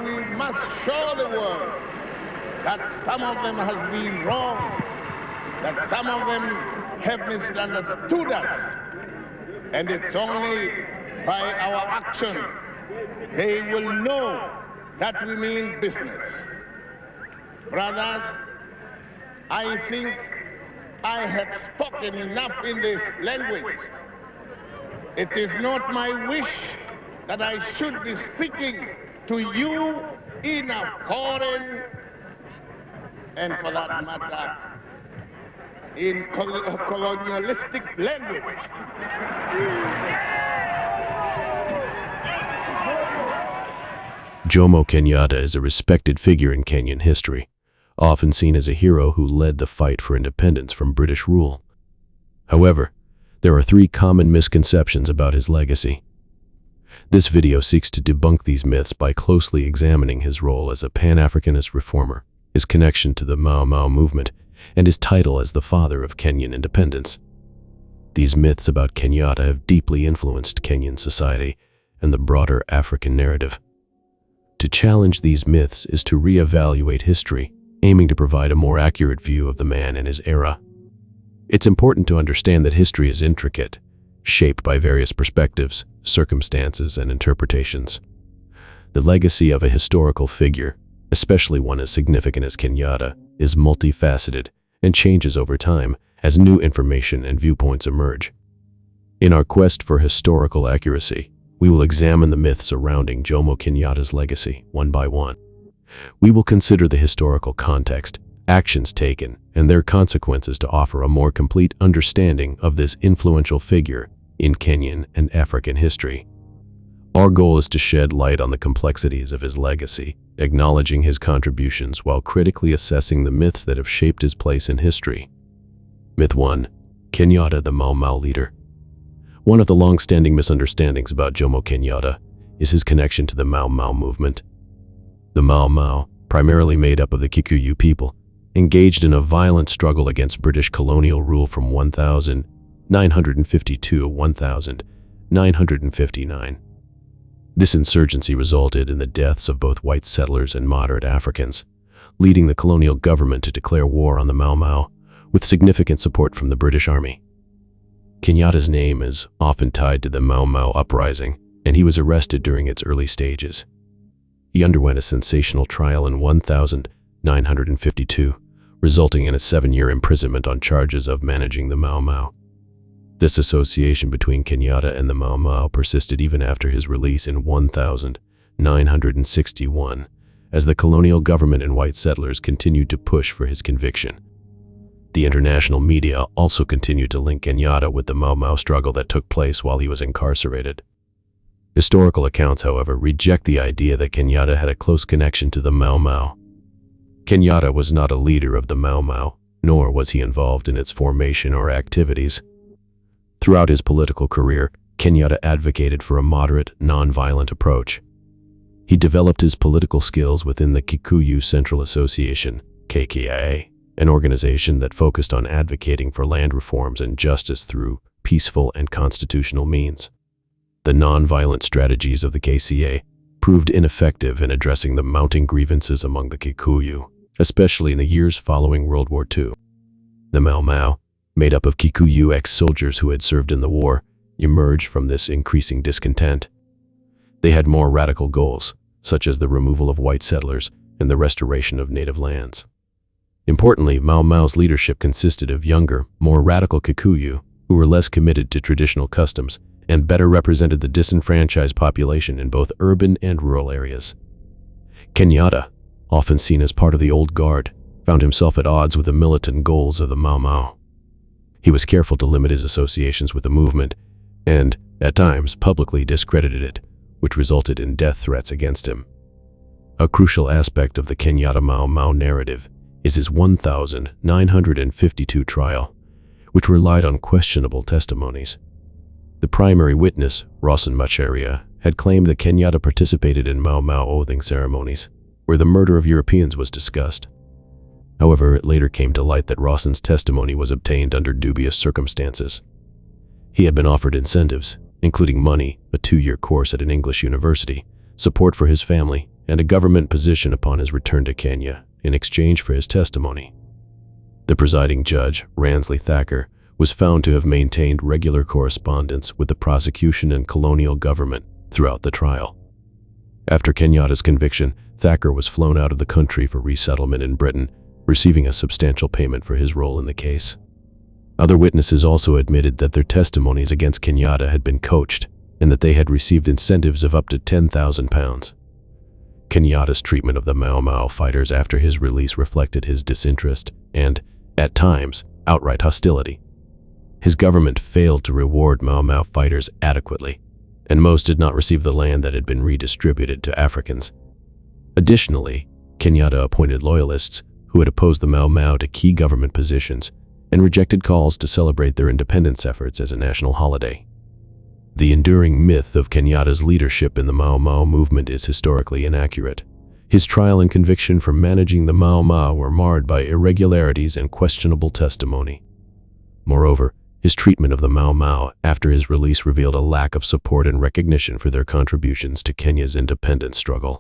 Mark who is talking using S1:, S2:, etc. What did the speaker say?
S1: we must show the world that some of them has been wrong, that some of them have misunderstood us, and it's only by our action they will know that we mean business. Brothers, I think I have spoken enough in this language. It is not my wish that I should be speaking to you in a foreign, and for that matter, in colonialistic language.
S2: Jomo Kenyatta is a respected figure in Kenyan history, often seen as a hero who led the fight for independence from British rule. However, there are three common misconceptions about his legacy. This video seeks to debunk these myths by closely examining his role as a pan-Africanist reformer, his connection to the Mau Mau movement, and his title as the father of Kenyan independence. These myths about Kenyatta have deeply influenced Kenyan society and the broader African narrative. To challenge these myths is to reevaluate history, aiming to provide a more accurate view of the man and his era. It's important to understand that history is intricate, shaped by various perspectives, circumstances, and interpretations. The legacy of a historical figure, especially one as significant as Kenyatta, is multifaceted and changes over time as new information and viewpoints emerge. In our quest for historical accuracy, we will examine the myths surrounding Jomo Kenyatta's legacy one by one. We will consider the historical context, actions taken, and their consequences to offer a more complete understanding of this influential figure in Kenyan and African history. Our goal is to shed light on the complexities of his legacy, acknowledging his contributions while critically assessing the myths that have shaped his place in history. Myth 1. Kenyatta, the Mau Mau leader. One of the long-standing misunderstandings about Jomo Kenyatta is his connection to the Mau Mau movement. The Mau Mau, primarily made up of the Kikuyu people, engaged in a violent struggle against British colonial rule from 1952 to 1959. This insurgency resulted in the deaths of both white settlers and moderate Africans, leading the colonial government to declare war on the Mau Mau, with significant support from the British Army. Kenyatta's name is often tied to the Mau Mau uprising, and he was arrested during its early stages. He underwent a sensational trial in 1952, resulting in a 7-year imprisonment on charges of managing the Mau Mau. This association between Kenyatta and the Mau Mau persisted even after his release in 1961, as the colonial government and white settlers continued to push for his conviction. The international media also continued to link Kenyatta with the Mau Mau struggle that took place while he was incarcerated. Historical accounts, however, reject the idea that Kenyatta had a close connection to the Mau Mau. Kenyatta was not a leader of the Mau Mau, nor was he involved in its formation or activities. Throughout his political career, Kenyatta advocated for a moderate, non-violent approach. He developed his political skills within the Kikuyu Central Association, KKIA, an organization that focused on advocating for land reforms and justice through peaceful and constitutional means. The non-violent strategies of the KCA proved ineffective in addressing the mounting grievances among the Kikuyu, especially in the years following World War II. The Mau Mau, made up of Kikuyu ex-soldiers who had served in the war, emerged from this increasing discontent. They had more radical goals, such as the removal of white settlers and the restoration of native lands. Importantly, Mau Mau's leadership consisted of younger, more radical Kikuyu who were less committed to traditional customs and better represented the disenfranchised population in both urban and rural areas. Kenyatta, often seen as part of the old guard, found himself at odds with the militant goals of the Mau Mau. He was careful to limit his associations with the movement and, at times, publicly discredited it, which resulted in death threats against him. A crucial aspect of the Kenyatta Mau Mau narrative is his 1952 trial, which relied on questionable testimonies. The primary witness, Rawson Macharia, had claimed that Kenyatta participated in Mau Mau oathing ceremonies, where the murder of Europeans was discussed. However, it later came to light that Rawson's testimony was obtained under dubious circumstances. He had been offered incentives, including money, a 2-year course at an English university, support for his family, and a government position upon his return to Kenya in exchange for his testimony. The presiding judge, Ransley Thacker, was found to have maintained regular correspondence with the prosecution and colonial government throughout the trial. After Kenyatta's conviction, Thacker was flown out of the country for resettlement in Britain, receiving a substantial payment for his role in the case. Other witnesses also admitted that their testimonies against Kenyatta had been coached and that they had received incentives of up to £10,000. Kenyatta's treatment of the Mau Mau fighters after his release reflected his disinterest and, at times, outright hostility. His government failed to reward Mau Mau fighters adequately, and most did not receive the land that had been redistributed to Africans. Additionally, Kenyatta appointed loyalists who had opposed the Mau Mau to key government positions and rejected calls to celebrate their independence efforts as a national holiday. The enduring myth of Kenyatta's leadership in the Mau Mau movement is historically inaccurate. His trial and conviction for managing the Mau Mau were marred by irregularities and questionable testimony. Moreover, his treatment of the Mau Mau after his release revealed a lack of support and recognition for their contributions to Kenya's independence struggle.